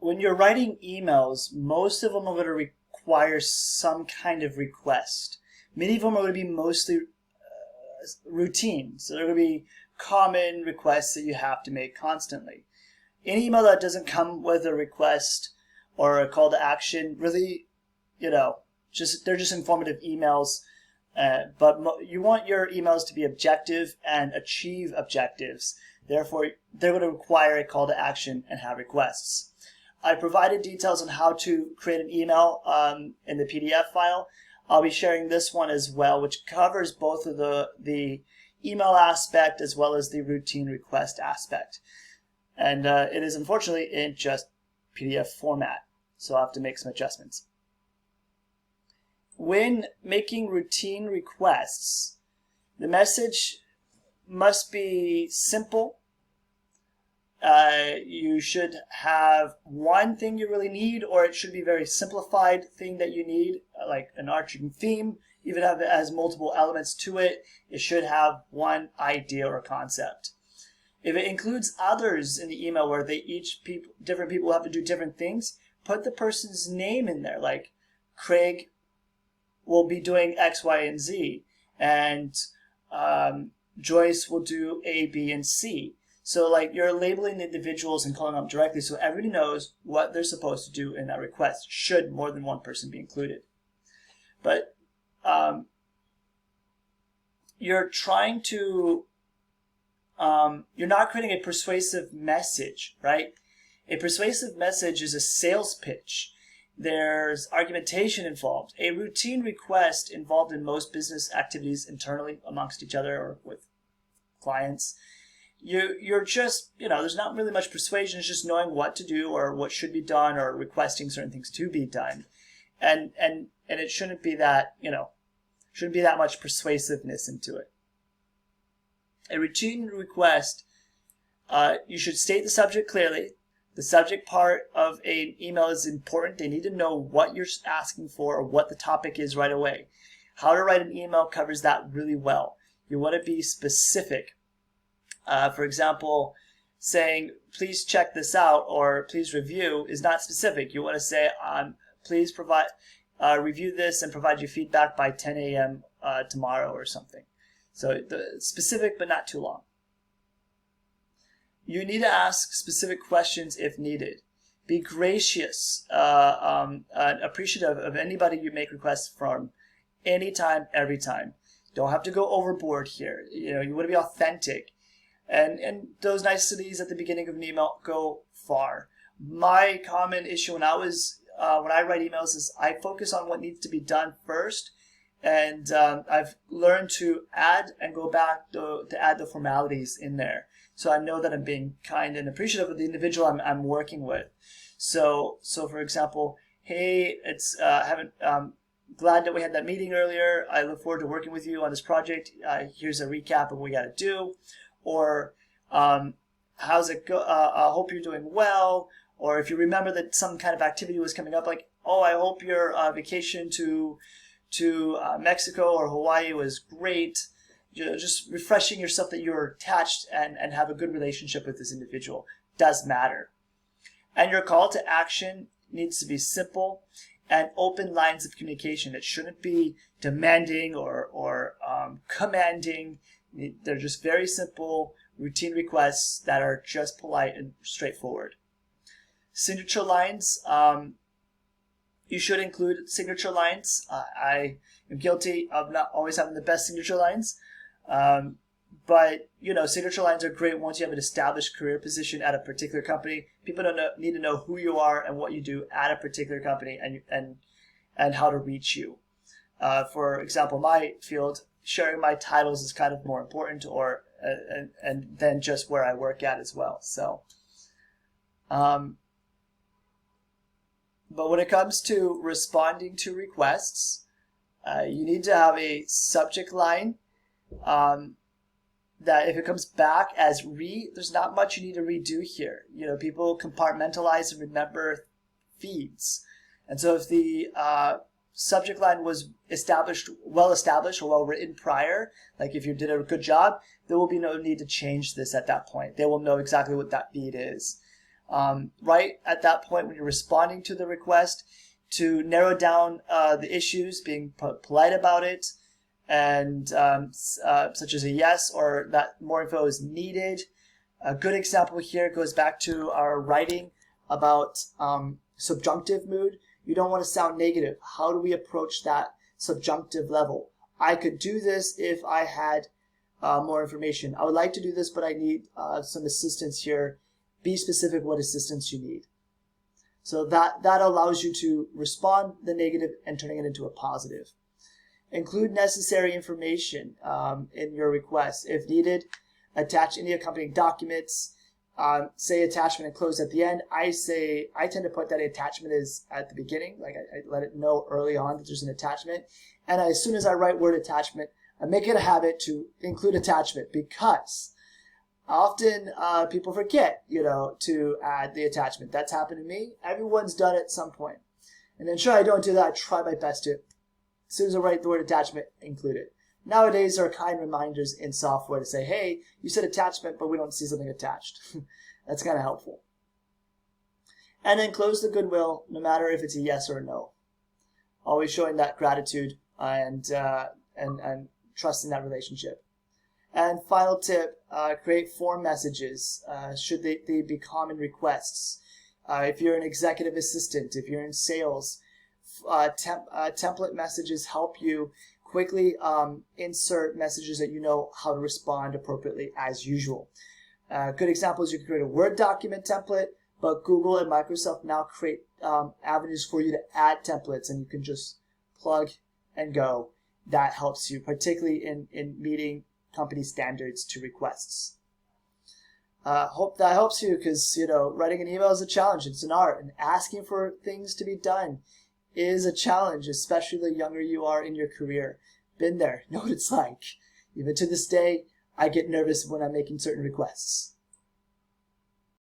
when you're writing emails, most of them are going to require some kind of request. Many of them are going to be mostly routine. So they're going to be common requests that you have to make constantly. Any email that doesn't come with a request or a call to action, really, they're just informative emails. But you want your emails to be objective and achieve objectives. Therefore, they're going to require a call to action and have requests. I provided details on how to create an email in the PDF file. I'll be sharing this one as well, which covers both of the email aspect as well as the routine request aspect. And it is unfortunately in just PDF format, so I'll have to make some adjustments. When making routine requests, the message must be simple. You should have one thing you really need, or it should be a very simplified thing that you need, like an arching theme. Even if it has multiple elements to it, it should have one idea or concept. If it includes others in the email where different people have to do different things, put the person's name in there, like Craig will be doing X, Y, and Z, and Joyce will do A, B, and C. So like you're labeling the individuals and calling them directly so everybody knows what they're supposed to do in that request, should more than one person be included. But you're trying to, you're not creating a persuasive message, right? A persuasive message is a sales pitch. There's argumentation involved. A routine request involved in most business activities internally amongst each other or with clients. You're just, there's not really much persuasion. It's just knowing what to do or what should be done or requesting certain things to be done. And it shouldn't be that, shouldn't be that much persuasiveness into it. A routine request, you should state the subject clearly. The subject part of an email is important. They need to know what you're asking for or what the topic is right away. How to write an email covers that really well. You want to be specific. For example, saying, please check this out or please review is not specific. You want to say, please review this and provide your feedback by 10 a.m. Tomorrow or something. So specific but not too long. You need to ask specific questions if needed. Be gracious and appreciative of anybody you make requests from, anytime, every time. Don't have to go overboard here. You want to be authentic. And those niceties at the beginning of an email go far. My common issue when I write emails is I focus on what needs to be done first, and I've learned to add and go back to add the formalities in there. So I know that I'm being kind and appreciative of the individual I'm working with. So for example, hey, it's glad that we had that meeting earlier. I look forward to working with you on this project. Here's a recap of what we got to do. Or how's it go? I hope you're doing well. Or if you remember that some kind of activity was coming up, like, oh, I hope your vacation to Mexico or Hawaii was great. Just refreshing yourself that you're attached and have a good relationship with this individual does matter. And your call to action needs to be simple and open lines of communication. It shouldn't be demanding or commanding. They're just very simple routine requests that are just polite and straightforward. Signature lines. You should include signature lines. I am guilty of not always having the best signature lines. But signature lines are great once you have an established career position at a particular company. People need to know who you are and what you do at a particular company and how to reach you. For example, my field, sharing my titles is kind of more important, and then just where I work at as well. So, but when it comes to responding to requests, you need to have a subject line. That if it comes back as there's not much you need to redo here. People compartmentalize and remember feeds. And so if the subject line was well established or well written prior, like if you did a good job, there will be no need to change this at that point. They will know exactly what that feed is. right at that point when you're responding to the request, to narrow down the issues, being polite about it, and such as a yes or that more info is needed. A good example here goes back to our writing about subjunctive mood. You don't want to sound negative. How do we approach that subjunctive level? I could do this if I had more information. I would like to do this, but I need some assistance here. Be specific what assistance you need. So that allows you to respond the negative and turning it into a positive. Include necessary information in your request. If needed, attach any accompanying documents. Say attachment and close at the end. I tend to put that attachment is at the beginning. Like I let it know early on that there's an attachment. And as soon as I write word attachment, I make it a habit to include attachment, because often people forget, to add the attachment. That's happened to me. Everyone's done it at some point. And then sure, I don't do that. I try my best to. As soon as I write the word attachment, include it. Nowadays, there are kind reminders in software to say, hey, you said attachment, but we don't see something attached. That's kind of helpful. And then close the goodwill, no matter if it's a yes or a no. Always showing that gratitude and trust in that relationship. And final tip, create form messages, should they be common requests. If you're an executive assistant, if you're in sales, template messages help you quickly insert messages that you know how to respond appropriately as usual. Good example is you can create a Word document template, but Google and Microsoft now create avenues for you to add templates, and you can just plug and go. That helps you, particularly in meeting company standards to requests. Hope that helps you, because writing an email is a challenge. It's an art, and asking for things to be done is a challenge, especially the younger you are in your career. Been there, know what it's like. Even to this day, I get nervous when I'm making certain requests.